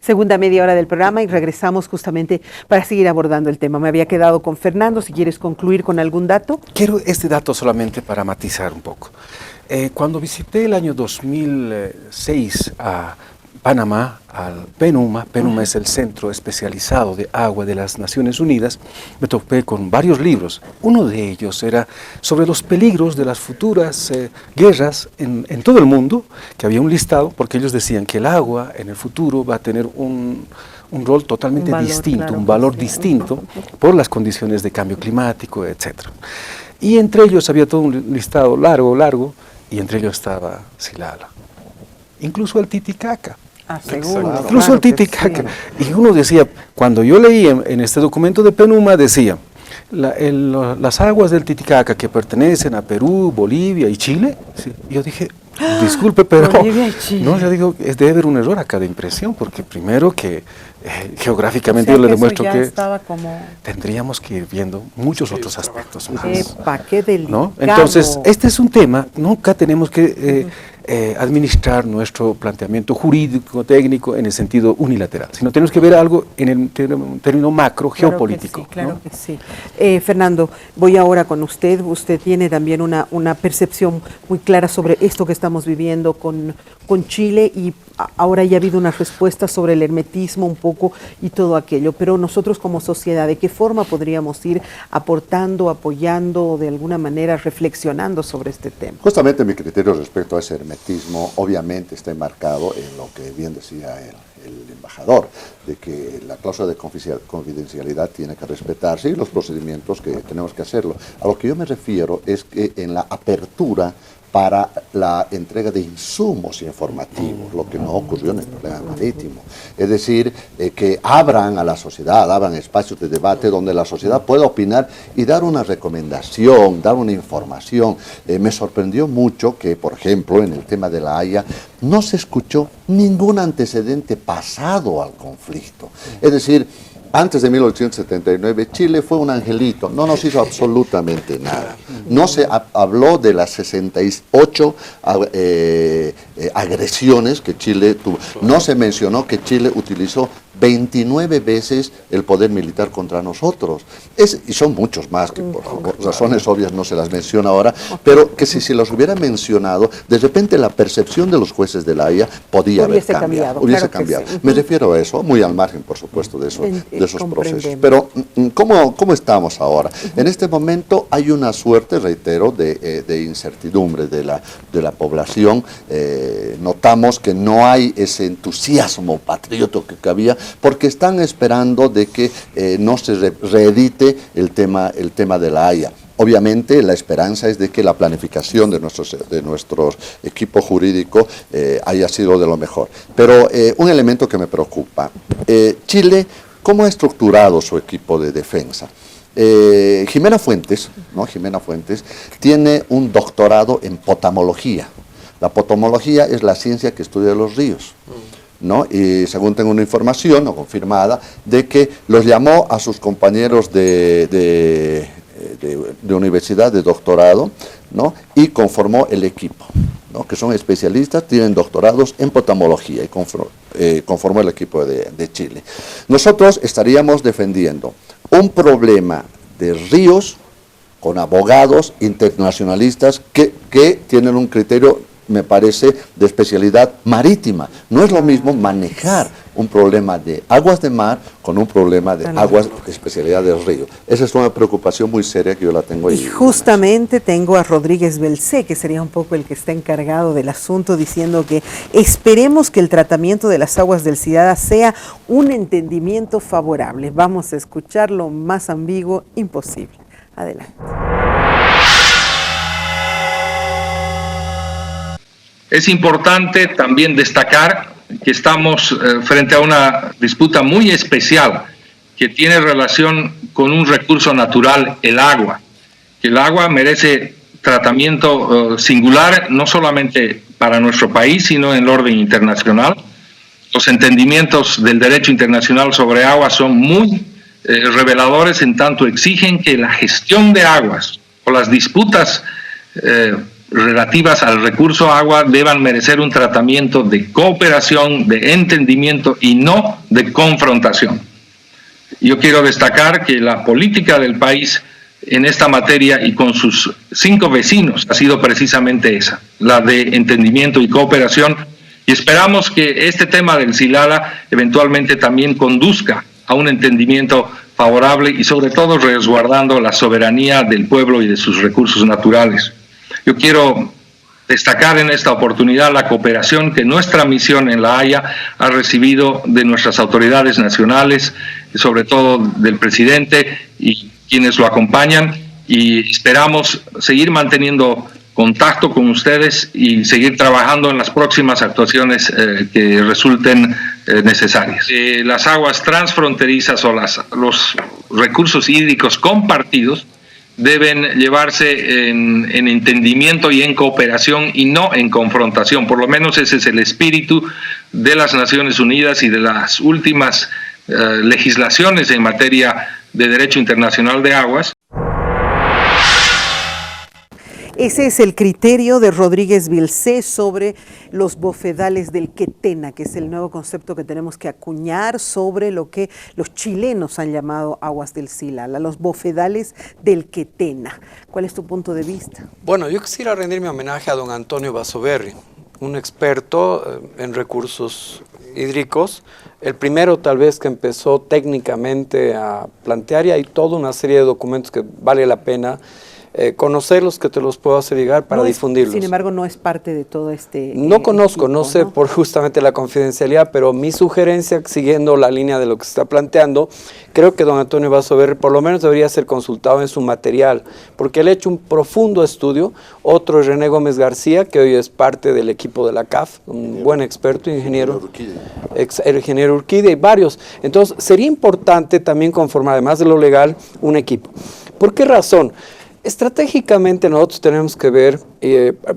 segunda media hora del programa y regresamos justamente para seguir abordando el tema. Me había quedado con Fernando, si quieres concluir con algún dato. Quiero este dato solamente para matizar un poco. Cuando visité el año 2006 a Panamá, al PENUMA es el Centro Especializado de Agua de las Naciones Unidas, me topé con varios libros. Uno de ellos era sobre los peligros de las futuras guerras en todo el mundo, que había un listado, porque ellos decían que el agua en el futuro va a tener un rol totalmente distinto, claro, un valor distinto por las condiciones de cambio climático, etc. Y entre ellos había todo un listado largo, y entre ellos estaba Silala, incluso el Titicaca. Seguro, incluso claro, el Titicaca. Sí. Y uno decía, cuando yo leí en este documento de PENUMA, decía, las aguas del Titicaca que pertenecen a Perú, Bolivia y Chile, sí, yo dije, disculpe, pero no, yo digo, debe haber un error acá de impresión, porque primero que geográficamente yo le demuestro que tendríamos que ir viendo muchos otros aspectos más. ¡Qué delicado! ¿No? Entonces, este es un tema, nunca tenemos que administrar nuestro planteamiento jurídico, técnico, en el sentido unilateral, sino tenemos que ver algo en el término macro, geopolítico. Claro que sí. Fernando, voy ahora con usted. Usted tiene también una percepción muy clara sobre esto que estamos viviendo con Chile, y ahora ya ha habido una respuesta sobre el hermetismo un poco y todo aquello, pero nosotros como sociedad, ¿de qué forma podríamos ir aportando, apoyando o de alguna manera reflexionando sobre este tema? Justamente mi criterio respecto a ese hermetismo obviamente está enmarcado en lo que bien decía el embajador, de que la cláusula de confidencialidad tiene que respetarse y los procedimientos que tenemos que hacerlo. A lo que yo me refiero es que en la apertura para la entrega de insumos informativos, lo que no ocurrió en el problema marítimo. Es decir, que abran a la sociedad, abran espacios de debate donde la sociedad pueda opinar y dar una recomendación, dar una información. Me sorprendió mucho que, por ejemplo, en el tema de La Haya, no se escuchó ningún antecedente pasado al conflicto. Es decir, antes de 1879, Chile fue un angelito, no nos hizo absolutamente nada. No se habló de las 68 agresiones que Chile tuvo. No se mencionó que Chile utilizó 29 veces el poder militar contra nosotros. Y son muchos más, que por razones obvias no se las menciona ahora, pero que si se los hubiera mencionado, de repente la percepción de los jueces de La Haya podía haber cambiado. Hubiese cambiado. Sí. Me refiero a eso, muy al margen, por supuesto, de esos procesos. Pero, ¿cómo estamos ahora? En este momento hay una suerte, reitero, de incertidumbre de la población. Notamos que no hay ese entusiasmo patriótico que había, porque están esperando de que no se reedite el tema de La Haya. Obviamente la esperanza es de que la planificación de nuestro equipo jurídico haya sido de lo mejor. Pero un elemento que me preocupa, Chile, ¿cómo ha estructurado su equipo de defensa? Jimena Fuentes tiene un doctorado en potamología. La potamología es la ciencia que estudia los ríos, ¿no? Y según tengo una información no confirmada, de que los llamó a sus compañeros de universidad, de doctorado, ¿no? Y conformó el equipo, ¿no? Que son especialistas, tienen doctorados en potamología, y conformó el equipo de Chile. Nosotros estaríamos defendiendo un problema de ríos con abogados internacionalistas que tienen un criterio, me parece, de especialidad marítima. No es lo mismo manejar un problema de aguas de mar con un problema de aguas de especialidad del río. Esa es una preocupación muy seria que yo la tengo ahí. Y justamente tengo a Rodríguez Belcé, que sería un poco el que está encargado del asunto, diciendo que esperemos que el tratamiento de las aguas del Sidada sea un entendimiento favorable. Vamos a escuchar lo más ambiguo imposible. Adelante. Es importante también destacar que estamos frente a una disputa muy especial que tiene relación con un recurso natural, el agua. El agua merece tratamiento singular, no solamente para nuestro país, sino en el orden internacional. Los entendimientos del derecho internacional sobre agua son muy reveladores, en tanto exigen que la gestión de aguas o las disputas relativas al recurso agua deban merecer un tratamiento de cooperación, de entendimiento y no de confrontación. Yo quiero destacar que la política del país en esta materia y con sus 5 vecinos ha sido precisamente esa, la de entendimiento y cooperación, y esperamos que este tema del Silala eventualmente también conduzca a un entendimiento favorable y sobre todo resguardando la soberanía del pueblo y de sus recursos naturales. Yo quiero destacar en esta oportunidad la cooperación que nuestra misión en La Haya ha recibido de nuestras autoridades nacionales, sobre todo del presidente y quienes lo acompañan, y esperamos seguir manteniendo contacto con ustedes y seguir trabajando en las próximas actuaciones que resulten necesarias. Las aguas transfronterizas o los recursos hídricos compartidos deben llevarse en entendimiento y en cooperación y no en confrontación. Por lo menos ese es el espíritu de las Naciones Unidas y de las últimas legislaciones en materia de derecho internacional de aguas. Ese es el criterio de Rodríguez Vilcé sobre los bofedales del Quetena, que es el nuevo concepto que tenemos que acuñar sobre lo que los chilenos han llamado aguas del Silala, los bofedales del Quetena. ¿Cuál es tu punto de vista? Bueno, yo quisiera rendirme homenaje a don Antonio Basoberri, un experto en recursos hídricos, el primero tal vez que empezó técnicamente a plantear, y hay toda una serie de documentos que vale la pena conocerlos, que te los puedo hacer llegar para difundirlos. Sin embargo, no es parte de todo este No conozco, equipo, no sé por justamente la confidencialidad, pero mi sugerencia, siguiendo la línea de lo que se está planteando, creo que don Antonio Basoberri por lo menos debería ser consultado en su material, porque él ha hecho un profundo estudio. Otro es René Gómez García, que hoy es parte del equipo de la CAF, un buen experto, ingeniero Urquide y varios. Entonces, sería importante también conformar, además de lo legal, un equipo. ¿Por qué razón? Estratégicamente nosotros tenemos que ver,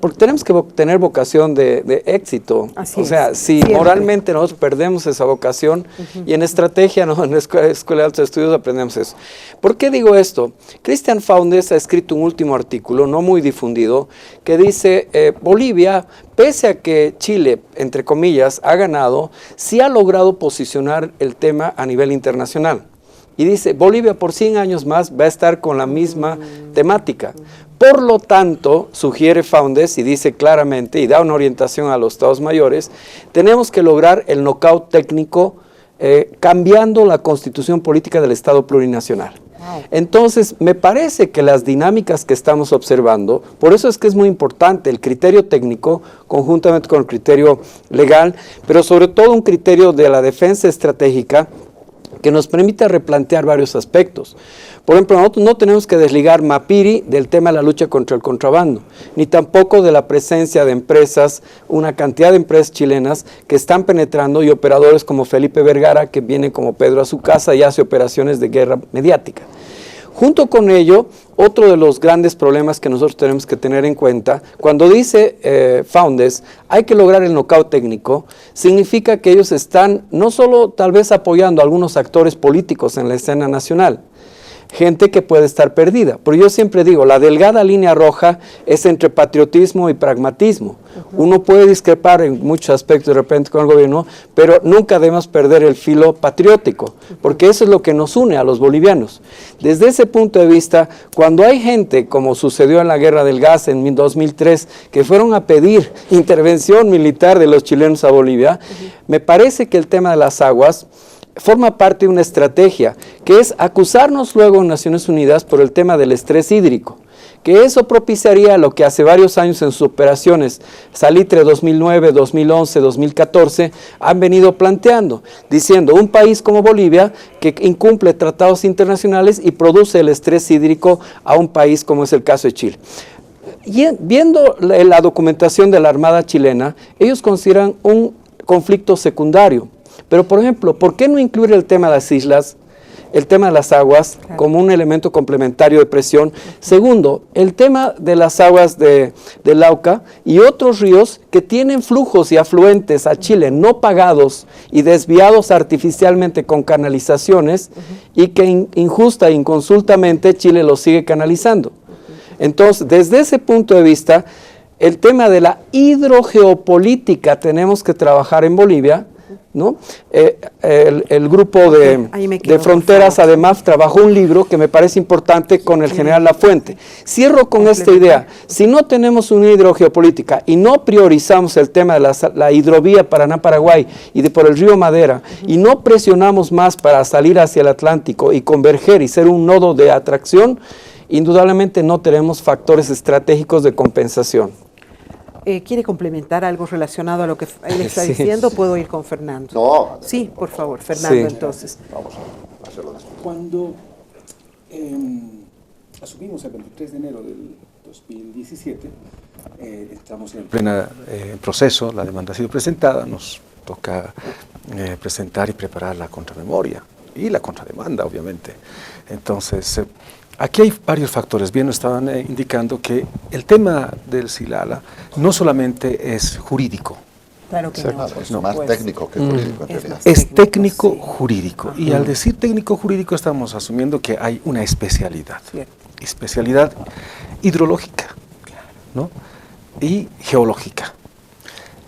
porque tenemos que tener vocación de éxito. Así o sea, si siempre. Moralmente nosotros perdemos esa vocación, y en estrategia, ¿no? En la Escuela de Altos Estudios aprendemos eso. ¿Por qué digo esto? Christian Faundes ha escrito un último artículo, no muy difundido, que dice, Bolivia, pese a que Chile, entre comillas, ha ganado, sí ha logrado posicionar el tema a nivel internacional. Y dice, Bolivia por 100 años más va a estar con la misma temática. Por lo tanto, sugiere Faundes y dice claramente, y da una orientación a los estados mayores, tenemos que lograr el knockout técnico cambiando la constitución política del Estado plurinacional. Entonces, me parece que las dinámicas que estamos observando, por eso es que es muy importante el criterio técnico, conjuntamente con el criterio legal, pero sobre todo un criterio de la defensa estratégica, que nos permita replantear varios aspectos. Por ejemplo, nosotros no tenemos que desligar Mapiri del tema de la lucha contra el contrabando, ni tampoco de la presencia de empresas, una cantidad de empresas chilenas que están penetrando, y operadores como Felipe Vergara, que viene como Pedro a su casa y hace operaciones de guerra mediática. Junto con ello, otro de los grandes problemas que nosotros tenemos que tener en cuenta, cuando dice Faundes, hay que lograr el knockout técnico, significa que ellos están no solo tal vez apoyando a algunos actores políticos en la escena nacional, gente que puede estar perdida. Pero yo siempre digo, la delgada línea roja es entre patriotismo y pragmatismo. Uno puede discrepar en muchos aspectos de repente con el gobierno, pero nunca debemos perder el filo patriótico, porque eso es lo que nos une a los bolivianos. Desde ese punto de vista, cuando hay gente, como sucedió en la Guerra del Gas en 2003, que fueron a pedir intervención militar de los chilenos a Bolivia, me parece que el tema de las aguas forma parte de una estrategia, que es acusarnos luego en Naciones Unidas por el tema del estrés hídrico, que eso propiciaría lo que hace varios años en sus operaciones, Salitre 2009, 2011, 2014, han venido planteando, diciendo un país como Bolivia que incumple tratados internacionales y produce el estrés hídrico a un país como es el caso de Chile. Y viendo la documentación de la Armada chilena, ellos consideran un conflicto secundario. Pero, por ejemplo, ¿por qué no incluir el tema de las islas, el tema de las aguas como un elemento complementario de presión? Segundo, el tema de las aguas de Lauca y otros ríos que tienen flujos y afluentes a Chile no pagados y desviados artificialmente con canalizaciones y que injusta e inconsultamente Chile los sigue canalizando. Entonces, desde ese punto de vista, el tema de la hidrogeopolítica tenemos que trabajar en Bolivia, ¿no? El grupo Ahí me de quedo, Fronteras, por favor. además, trabajó un libro que me parece importante con el general Lafuente. Cierro con esta idea. Si no tenemos una hidrogeopolítica y no priorizamos el tema de la hidrovía Paraná-Paraguay y de por el río Madera, y no presionamos más para salir hacia el Atlántico y converger y ser un nodo de atracción, indudablemente no tenemos factores estratégicos de compensación. ¿Quiere complementar algo relacionado a lo que él está Sí. diciendo? ¿Puedo ir con Fernando? No. Sí, por favor, Fernando, Sí. entonces. Vamos a hacerlo después. Cuando asumimos el 23 de enero del 2017, estamos en pleno proceso, la demanda ha sido presentada, nos toca presentar y preparar la contramemoria y la contrademanda, obviamente. Entonces, aquí hay varios factores. Bien, nos estaban indicando que el tema del Silala no solamente es jurídico, Claro que no. Es por más supuesto. técnico que jurídico en Es realidad. más es técnico sí. jurídico. Y al decir técnico jurídico estamos asumiendo que hay una especialidad. Cierto. Especialidad hidrológica, ¿no? Y geológica.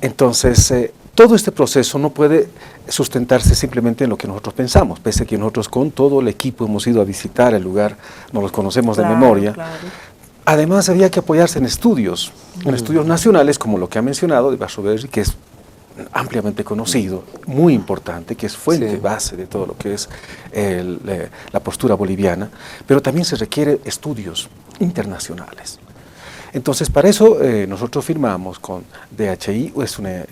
Entonces, todo este proceso no puede sustentarse simplemente en lo que nosotros pensamos, pese a que nosotros con todo el equipo hemos ido a visitar el lugar, nos los conocemos de Claro, memoria. claro. Además, había que apoyarse en estudios nacionales, como lo que ha mencionado de Barroberry, que es ampliamente conocido, muy importante, que es fuente, Sí. base de todo lo que es la postura boliviana, pero también se requiere estudios internacionales. Entonces, para eso nosotros firmamos con DHI,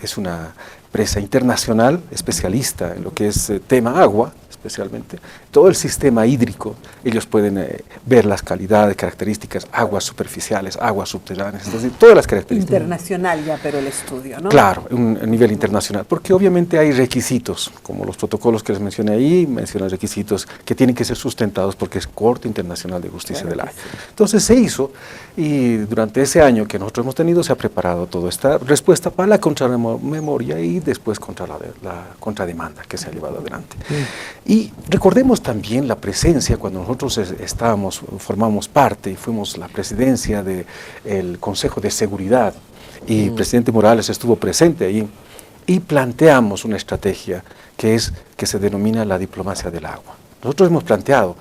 es una empresa internacional especialista en lo que es tema agua, especialmente, todo el sistema hídrico, ellos pueden ver las calidades, características, aguas superficiales, aguas subterráneas, es decir, todas las características. Internacional ya, pero el estudio, ¿no? Claro, a nivel internacional, porque obviamente hay requisitos, como los protocolos que les mencioné ahí, mencionan requisitos que tienen que ser sustentados porque es Corte Internacional de Justicia del Agua. Entonces se hizo y durante ese año que nosotros hemos tenido se ha preparado toda esta respuesta para la contramemoria y después contra la contrademanda que se ha llevado adelante. Y recordemos también la presencia cuando nosotros formamos parte y fuimos la presidencia del Consejo de Seguridad y el presidente Morales estuvo presente ahí y planteamos una estrategia que se denomina la diplomacia del agua. Nosotros hemos planteado,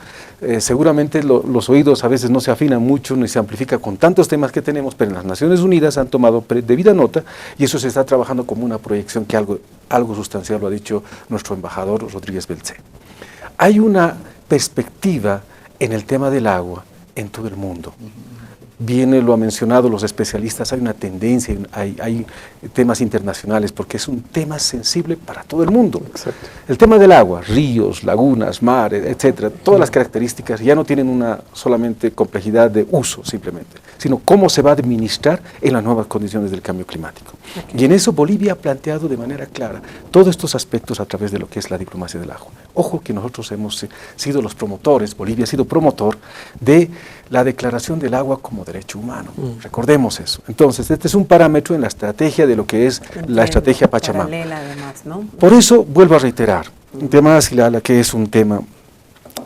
seguramente los oídos a veces no se afinan mucho ni se amplifica con tantos temas que tenemos, pero en las Naciones Unidas han tomado debida nota y eso se está trabajando como una proyección que algo sustancial lo ha dicho nuestro embajador Rodríguez Belcé. Hay una perspectiva en el tema del agua en todo el mundo. Lo han mencionado los especialistas, hay una tendencia, hay temas internacionales, porque es un tema sensible para todo el mundo. Exacto. El tema del agua, ríos, lagunas, mares, etcétera, todas las características ya no tienen una solamente complejidad de uso simplemente, sino cómo se va a administrar en las nuevas condiciones del cambio climático. Y en eso Bolivia ha planteado de manera clara todos estos aspectos a través de lo que es la diplomacia del agua. Ojo que nosotros hemos sido los promotores, Bolivia ha sido promotor de la declaración del agua como derecho humano. Recordemos eso. Entonces, este es un parámetro en la estrategia de lo que es la estrategia Pachamama. Paralela, además, ¿no? Por eso, vuelvo a reiterar, el tema de Silala, que es un tema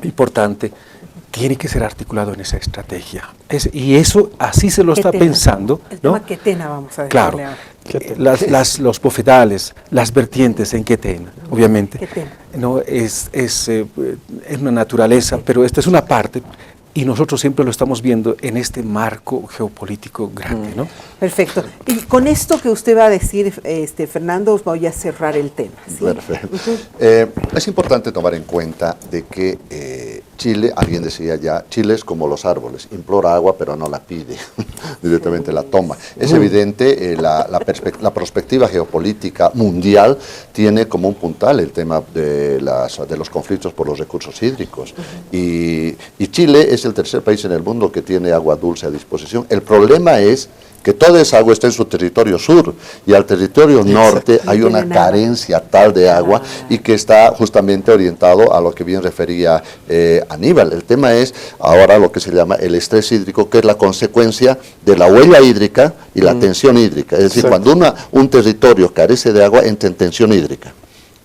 importante, tiene que ser articulado en esa estrategia. Y eso así se lo está Quetena. pensando, El ¿no? tema Quetena, vamos a Claro, decirle ahora. los bofedales, las vertientes en Quetena, obviamente, Quetena. no es una naturaleza, pero esta es una parte y nosotros siempre lo estamos viendo en este marco geopolítico grande, ¿no? Perfecto. Y con esto que usted va a decir, Fernando, os voy a cerrar el tema. ¿sí? Perfecto. Es importante tomar en cuenta de que Chile, alguien decía ya, Chile es como los árboles, implora agua pero no la pide, directamente la toma. Es evidente, la perspectiva geopolítica mundial tiene como un puntal el tema de los conflictos por los recursos hídricos. Y Chile es el tercer país en el mundo que tiene agua dulce a disposición. El problema es que toda esa agua está en su territorio sur y al territorio norte hay una carencia tal de agua y que está justamente orientado a lo que bien refería Aníbal. El tema es ahora lo que se llama el estrés hídrico, que es la consecuencia de la huella hídrica y la tensión hídrica. Es decir, Exacto. cuando un territorio carece de agua, entra en tensión hídrica,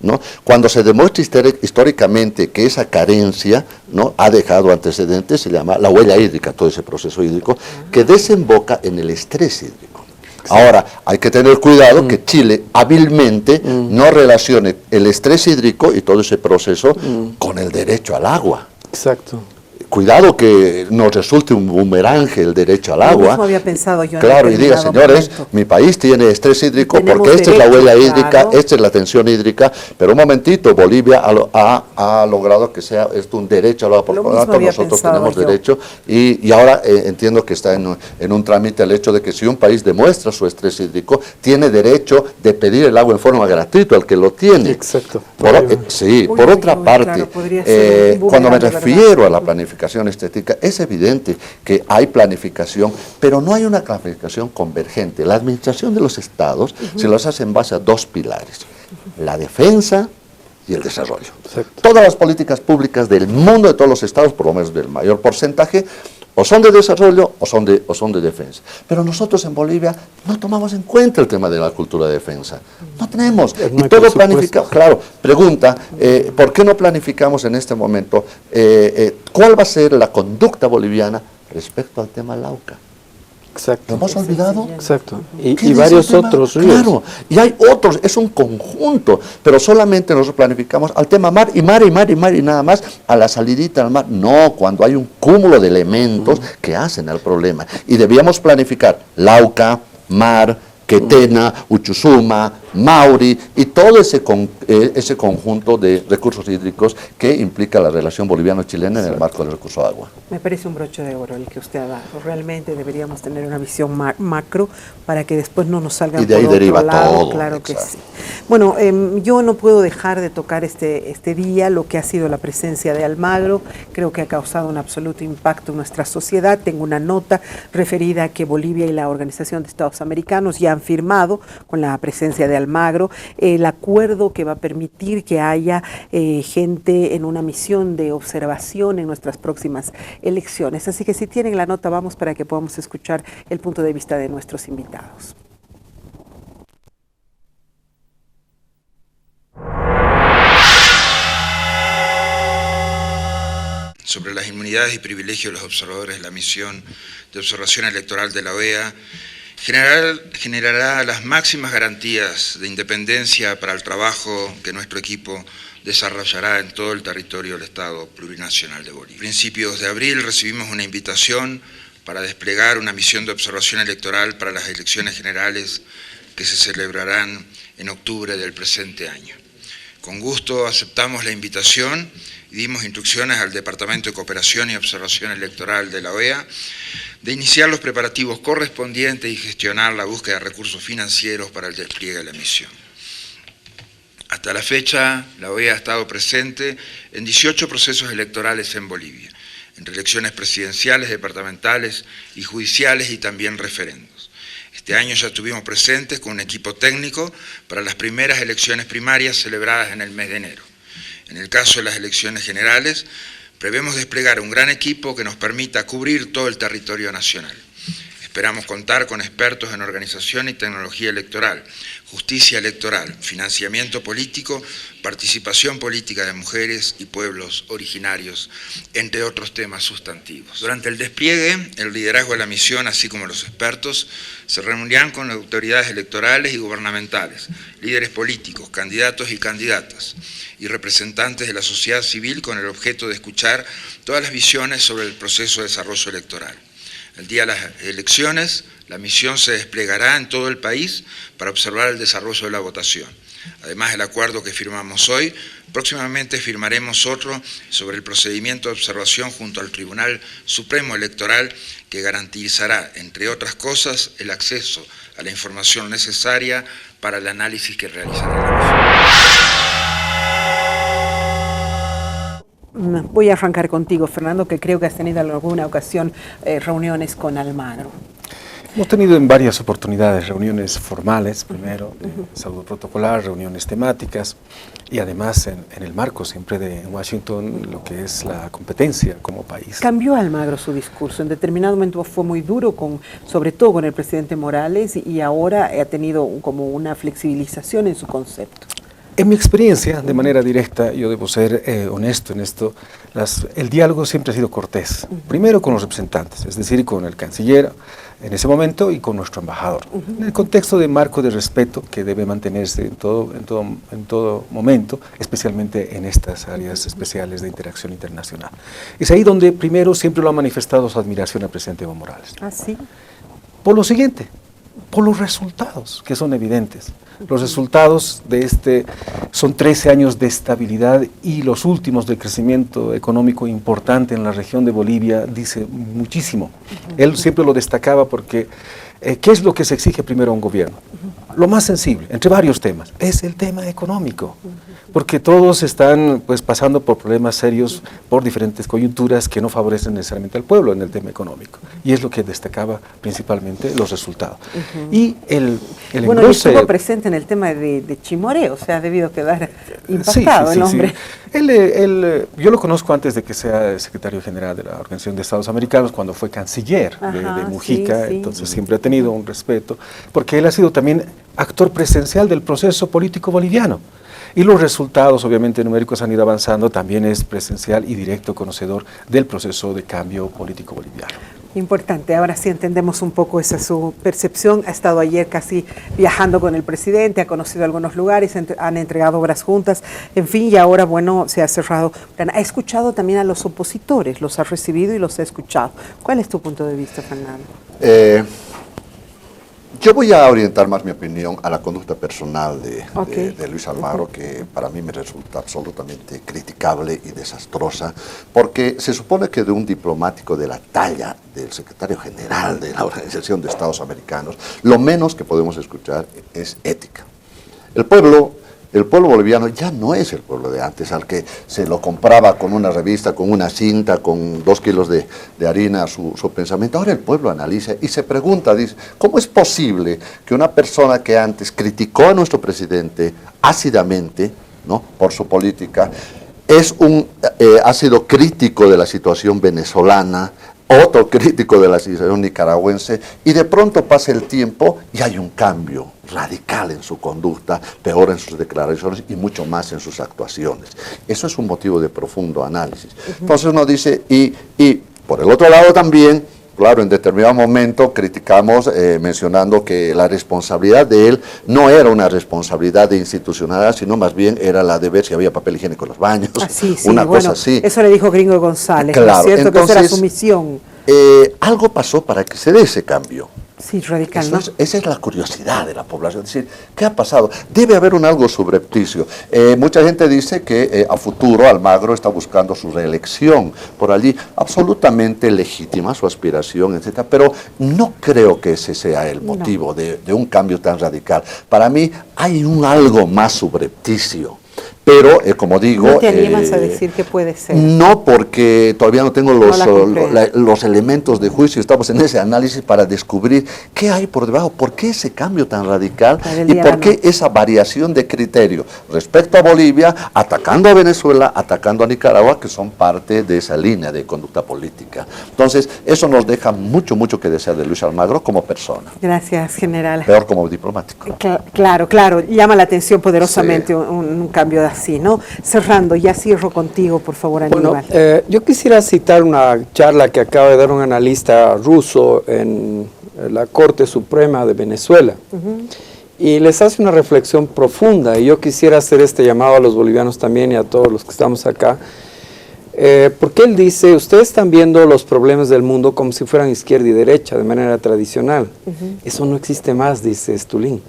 ¿no? Cuando se demuestra históricamente que esa carencia, ¿no?, ha dejado antecedentes, se llama la huella hídrica, todo ese proceso hídrico, que desemboca en el estrés hídrico. Ahora, hay que tener cuidado que Chile hábilmente no relacione el estrés hídrico y todo ese proceso con el derecho al agua. Exacto. Cuidado que nos resulte un bumerangue el derecho al agua. mismo había pensado yo en Claro, y diga, determinado señores, momento. mi país tiene estrés hídrico Tenemos porque esta es la huella derecho, hídrica, claro. esta es la tensión hídrica, pero un momentito, Bolivia ha logrado que sea esto un derecho al agua, por Lo lo mismo tanto había nosotros pensado tenemos yo. derecho, y ahora entiendo que está en un trámite el hecho de que si un país demuestra su estrés hídrico, tiene derecho de pedir el agua en forma gratuita al que lo tiene. Exacto. Sí, Uy, por uy, otra uy, parte, claro, podría ser un cuando me boomerang, de refiero verdad. a la planificación estética, es evidente que hay planificación, pero no hay una planificación convergente. La administración de los estados se los hace en base a dos pilares, la defensa y el desarrollo. Exacto. Todas las políticas públicas del mundo, de todos los estados, por lo menos del mayor porcentaje, o son de desarrollo o son de defensa. Pero nosotros en Bolivia no tomamos en cuenta el tema de la cultura de defensa. No tenemos. No hay Y todo presupuesto. planificado. Claro, pregunta, ¿por qué no planificamos en este momento cuál va a ser la conducta boliviana respecto al tema Lauca? Exacto. ¿Lo hemos olvidado? Exacto. ¿Qué Y dice varios el tema? otros ríos. Claro, y hay otros, es un conjunto, pero solamente nosotros planificamos al tema mar y nada más, a la salidita al mar. No, cuando hay un cúmulo de elementos que hacen al problema. Y debíamos planificar Lauca, mar, Quetena, Uchusuma, Mauri y todo ese conjunto de recursos hídricos que implica la relación boliviano-chilena en el marco del recurso de agua. Me parece un broche de oro el que usted ha dado. Realmente deberíamos tener una visión macro para que después no nos salgan Y de ahí por otro deriva lado. todo, Claro que exacto. sí. Bueno, yo no puedo dejar de tocar este día, lo que ha sido la presencia de Almagro. Creo que ha causado un absoluto impacto en nuestra sociedad. Tengo una nota referida a que Bolivia y la Organización de Estados Americanos ya han firmado con la presencia de Almagro el acuerdo que va a permitir que haya gente en una misión de observación en nuestras próximas elecciones. Así que si tienen la nota, vamos para que podamos escuchar el punto de vista de nuestros invitados. Sobre las inmunidades y privilegios de los observadores de la misión de observación electoral de la OEA, generará las máximas garantías de independencia para el trabajo que nuestro equipo desarrollará en todo el territorio del Estado plurinacional de Bolivia. A principios de abril recibimos una invitación para desplegar una misión de observación electoral para las elecciones generales que se celebrarán en octubre del presente año. Con gusto aceptamos la invitación y dimos instrucciones al Departamento de Cooperación y Observación Electoral de la OEA de iniciar los preparativos correspondientes y gestionar la búsqueda de recursos financieros para el despliegue de la misión. Hasta la fecha, la OEA ha estado presente en 18 procesos electorales en Bolivia, entre elecciones presidenciales, departamentales y judiciales y también referendos. Este año ya estuvimos presentes con un equipo técnico para las primeras elecciones primarias celebradas en el mes de enero. En el caso de las elecciones generales, prevemos desplegar un gran equipo que nos permita cubrir todo el territorio nacional. Esperamos contar con expertos en organización y tecnología electoral, justicia electoral, financiamiento político, participación política de mujeres y pueblos originarios, entre otros temas sustantivos. Durante el despliegue, el liderazgo de la misión, así como los expertos, se reunirán con las autoridades electorales y gubernamentales, líderes políticos, candidatos y candidatas, y representantes de la sociedad civil con el objeto de escuchar todas las visiones sobre el proceso de desarrollo electoral. El día de las elecciones, la misión se desplegará en todo el país para observar el desarrollo de la votación. Además del acuerdo que firmamos hoy, próximamente firmaremos otro sobre el procedimiento de observación junto al Tribunal Supremo Electoral que garantizará, entre otras cosas, el acceso a la información necesaria para el análisis que realizará la misión. Voy a arrancar contigo, Fernando, que creo que has tenido en alguna ocasión reuniones con Almagro. Hemos tenido en varias oportunidades reuniones formales, primero, de salud protocolar, reuniones temáticas, y además en el marco siempre de Washington, lo que es la competencia como país. Cambió Almagro su discurso, en determinado momento fue muy duro, sobre todo con el presidente Morales, y ahora ha tenido como una flexibilización en su concepto. En mi experiencia, de manera directa, yo debo ser honesto en esto, el diálogo siempre ha sido cortés. Primero con los representantes, es decir, con el canciller en ese momento y con nuestro embajador. En el contexto de marco de respeto que debe mantenerse en todo momento, especialmente en estas áreas especiales de interacción internacional. Es ahí donde primero siempre lo ha manifestado su admiración al presidente Evo Morales. ¿Ah, sí? Por lo siguiente, por los resultados que son evidentes. Los resultados de son 13 años de estabilidad y los últimos de crecimiento económico importante en la región de Bolivia dice muchísimo. Él siempre lo destacaba porque ¿qué es lo que se exige primero a un gobierno? Lo más sensible, entre varios temas, es el tema económico, porque todos están pues pasando por problemas serios por diferentes coyunturas que no favorecen necesariamente al pueblo en el tema económico, y es lo que destacaba principalmente los resultados. Y el bueno, engrose, estuvo presente en el tema de Chimoré, o sea, ha debido quedar impactado el hombre. Sí. Yo lo conozco antes de que sea secretario general de la Organización de Estados Americanos, cuando fue canciller de Mujica, entonces siempre ha tenido un respeto, porque él ha sido también actor presencial del proceso político boliviano. Y los resultados, obviamente, numéricos han ido avanzando, también es presencial y directo conocedor del proceso de cambio político boliviano. Importante, ahora sí entendemos un poco esa su percepción. Ha estado ayer casi viajando con el presidente, ha conocido algunos lugares, han entregado obras juntas, en fin, y ahora, bueno, se ha cerrado. Ha escuchado también a los opositores, los ha recibido y los ha escuchado. ¿Cuál es tu punto de vista, Fernando? Yo voy a orientar más mi opinión a la conducta personal de Luis Almagro, que para mí me resulta absolutamente criticable y desastrosa, porque se supone que de un diplomático de la talla del secretario general de la Organización de Estados Americanos, lo menos que podemos escuchar es ética. El pueblo boliviano ya no es el pueblo de antes, al que se lo compraba con una revista, con una cinta, con 2 kilos de harina su pensamiento. Ahora el pueblo analiza y se pregunta, dice, ¿cómo es posible que una persona que antes criticó a nuestro presidente ácidamente, ¿no?, por su política, ha sido crítico de la situación venezolana, otro crítico de la situación nicaragüense, y de pronto pasa el tiempo y hay un cambio radical en su conducta, peor en sus declaraciones y mucho más en sus actuaciones? Eso es un motivo de profundo análisis. Entonces uno dice, y por el otro lado también, claro, en determinado momento criticamos mencionando que la responsabilidad de él no era una responsabilidad de institucionalidad, sino más bien era la de ver si había papel higiénico en los baños, una cosa así. Eso le dijo Gringo González, claro, ¿no es cierto? Entonces, que esa era su misión. Algo pasó para que se dé ese cambio. Sí, radical, ¿no? Esa es la curiosidad de la población, es decir, ¿qué ha pasado? Debe haber algo subrepticio. Mucha gente dice que a futuro Almagro está buscando su reelección por allí, absolutamente legítima su aspiración, etcétera, pero no creo que ese sea el motivo de un cambio tan radical. Para mí hay algo más subrepticio. Pero, como digo... ¿No te animas a decir que puede ser? No, porque todavía no tengo los elementos de juicio. Estamos en ese análisis para descubrir qué hay por debajo, por qué ese cambio tan radical y por qué esa variación de criterio respecto a Bolivia, atacando a Venezuela, atacando a Nicaragua, que son parte de esa línea de conducta política. Entonces, eso nos deja mucho, mucho que desear de Luis Almagro como persona. Gracias, general. Peor como diplomático. Claro. Llama la atención poderosamente un cambio de así, ¿no? Cerrando, ya cierro contigo, por favor, Aníbal. Bueno, yo quisiera citar una charla que acaba de dar un analista ruso en la Corte Suprema de Venezuela. Y les hace una reflexión profunda, y yo quisiera hacer este llamado a los bolivianos también y a todos los que estamos acá, porque él dice, ustedes están viendo los problemas del mundo como si fueran izquierda y derecha, de manera tradicional. Eso no existe más, dice Stulin.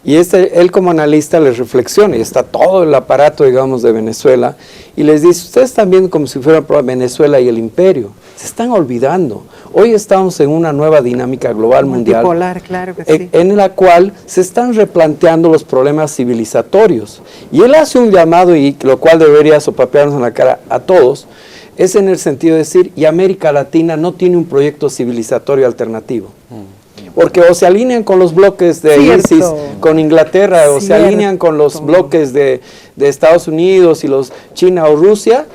Y él como analista les reflexiona, y está todo el aparato, digamos, de Venezuela, y les dice, ustedes están viendo como si fuera Venezuela y el imperio. Se están olvidando. Hoy estamos en una nueva dinámica global mundial, multipolar, claro que sí, en la cual se están replanteando los problemas civilizatorios. Y él hace un llamado, y lo cual debería sopapearnos en la cara a todos, es en el sentido de decir, y América Latina no tiene un proyecto civilizatorio alternativo. Porque o se alinean con los bloques de ISIS, con Inglaterra, o se alinean con los bloques de Estados Unidos y los China o Rusia,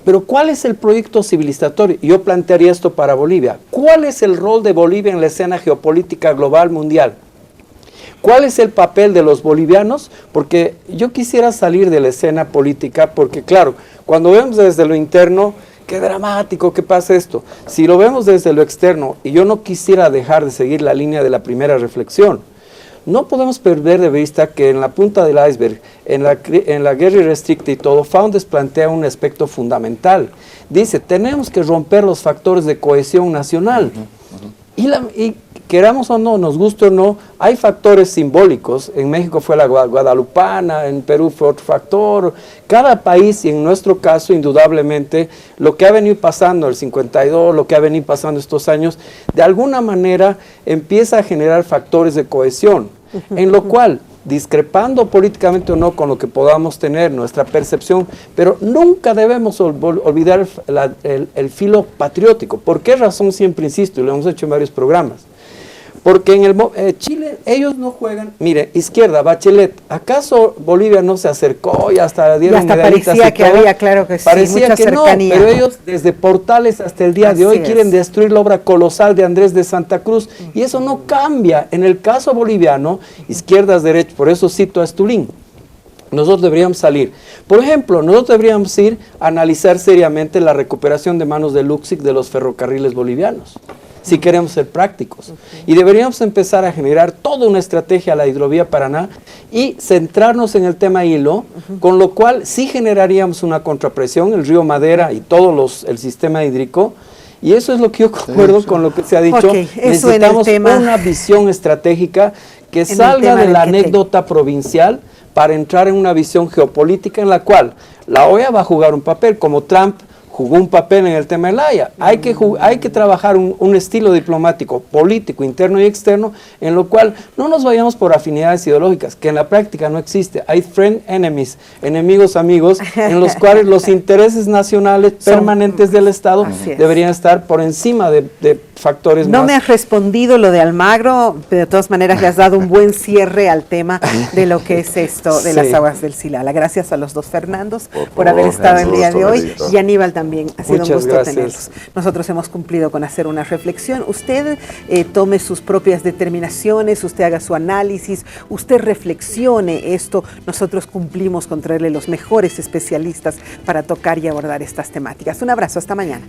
pero ¿cuál es el proyecto civilizatorio? Yo plantearía esto para Bolivia. ¿Cuál es el rol de Bolivia en la escena geopolítica global mundial? ¿Cuál es el papel de los bolivianos? Porque yo quisiera salir de la escena política, porque claro, cuando vemos desde lo interno, qué dramático que pasa esto. Si lo vemos desde lo externo, y yo no quisiera dejar de seguir la línea de la primera reflexión, no podemos perder de vista que en la punta del iceberg, en la guerra irrestricta y todo, Founders plantea un aspecto fundamental. Dice, tenemos que romper los factores de cohesión nacional. Y queramos o no, nos guste o no, hay factores simbólicos. En México fue la guadalupana, en Perú fue otro factor. Cada país, y en nuestro caso, indudablemente, lo que ha venido pasando el 52, lo que ha venido pasando estos años, de alguna manera empieza a generar factores de cohesión, en lo cual, discrepando políticamente o no con lo que podamos tener, nuestra percepción, pero nunca debemos olvidar el filo patriótico. ¿Por qué razón siempre insisto? Y lo hemos hecho en varios programas. Porque en Chile ellos no juegan, mire, izquierda, Bachelet, ¿acaso Bolivia no se acercó y hasta dieron medallitas? Parecía que había, claro que sí, parecía mucha que cercanía. No, pero ellos desde Portales hasta el día de hoy quieren destruir la obra colosal de Andrés de Santa Cruz, y eso no cambia. En el caso boliviano, izquierdas, derechas, por eso cito a Estulín. Nosotros deberíamos salir. Por ejemplo, nosotros deberíamos ir a analizar seriamente la recuperación de manos de Luxic de los ferrocarriles bolivianos, si queremos ser prácticos. Y deberíamos empezar a generar toda una estrategia a la hidrovía Paraná y centrarnos en el tema hilo, con lo cual sí generaríamos una contrapresión, el río Madera y todo el sistema hídrico. Y eso es lo que yo concuerdo con lo que se ha dicho. Necesitamos una visión estratégica que salga de la anécdota provincial para entrar en una visión geopolítica en la cual la OEA va a jugar un papel, como Trump jugó un papel en el tema del Haya. Hay que trabajar un estilo diplomático, político, interno y externo, en lo cual no nos vayamos por afinidades ideológicas, que en la práctica no existe. Hay friend enemies, enemigos amigos, en los cuales los intereses nacionales permanentes del Estado deberían estar por encima de factores más. No me has respondido lo de Almagro, pero de todas maneras le has dado un buen cierre al tema de lo que es esto de las aguas del Silala. Gracias a los dos Fernandos por haber estado el día de hoy, y Aníbal también, ha sido un gusto tenerlos. Nosotros hemos cumplido con hacer una reflexión. Usted tome sus propias determinaciones, usted haga su análisis, usted reflexione esto. Nosotros cumplimos con traerle los mejores especialistas para tocar y abordar estas temáticas. Un abrazo, hasta mañana.